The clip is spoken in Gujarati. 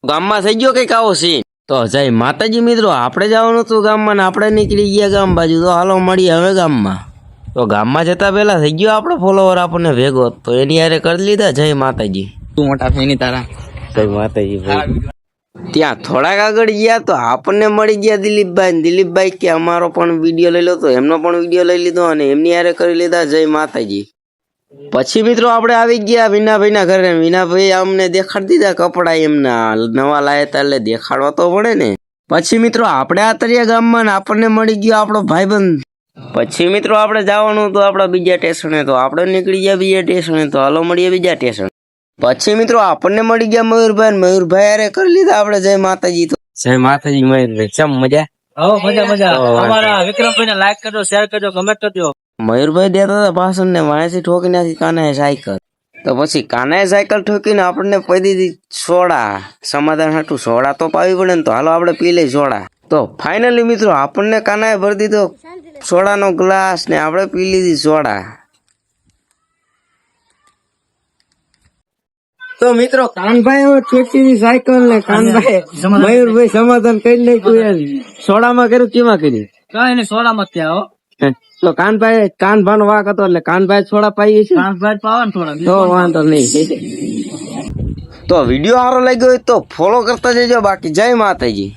ગામમાં થઈ ગયો કઈક આવો સીન. તો જય માતાજી મિત્રો, આપણે જવાનું હતું ગામમાં ને આપણે નીકળી ગયા ગામ બાજુ. તો હાલો મળીએ હવે ગામમાં. તો ગામમાં જતા પેલા થઈ ગયો આપણો ફોલોવર આપણને ભેગો, તો એની યારે કરી લીધા જય માતાજી. તું મોટા થઈને તારા જય માતાજી ભાઈ. ત્યાં થોડાક આગળ ગયા તો આપણને મળી ગયા દિલીપભાઈ. દિલીપભાઈ કે અમારો પણ વિડીયો લઈ લો, તો એમનો પણ વિડીયો લઈ લીધો અને એમની યારે કરી લીધા જય માતાજી. પછી મિત્રો આપણે આવી ગયા વિનાભાઈ ના ઘરે. વિનાભાઈ અમને દેખાડી દીધા કપડા એમના નવા લાયા હતા એટલે દેખાડવા તો પડે ને. પછી મિત્રો આપણે આ તરિયા ગામમાં ને આપણને મળી ગયો આપણો ભાઈબંધ. પછી મિત્રો આપણે જવાનું તો આપણા બીજા સ્ટેશને, તો આપણે નીકળી ગયા બીજા સ્ટેશને. તો હાલો મળીએ બીજા સ્ટેશન. પછી મિત્રો આપણને મળી ગયા મયુરભાઈ. મયુરભાઈ અરે કરી લીધા આપણે જય માતાજી. તો જય માતાજી મયુરભાઈ, ચમ મજા? મજા. અમારા વિક્રમભાઈ ને લાઈક કરજો, શેર કરજો, કમેન્ટ કરજો. મયુરભાઈ દેતા હતા ભાષણ ને વાણેથી ઠોકી નાખી કાનાએ સાયકલ. તો પછી કાનાએ સાયકલ ઠોકીને આપણને પી દીધી સોડા. સમાધાન હાટું સોડા તો પાવી પડે ને, તો હાલો આપણે પી લઈ સોડા. તો ફાઇનલી મિત્રો આપણને કાનાએ ભરી દીધો સોડાનો ગ્લાસ ને આપણે પી લીધી સોડા. તો મિત્રો કાનભાઈ ઠેકીની સાયકલ ને કાનભાઈ મયુરભાઈ સમાધાન કરી નાખ્યું. સોડામાં કર્યું કેમાં કર્યું? કઈ ને સોડામાં ત્યાં હો. તો કાનભાઈ વાક હતો એટલે કાનભાઈ સોડા પાઈએ છે. કાનભાઈ પાવન થોડા તો વાંધો નહીં. તો વિડીયો સારો લાગ્યો હોય તો ફોલો કરતા જજો. બાકી જય માતાજી.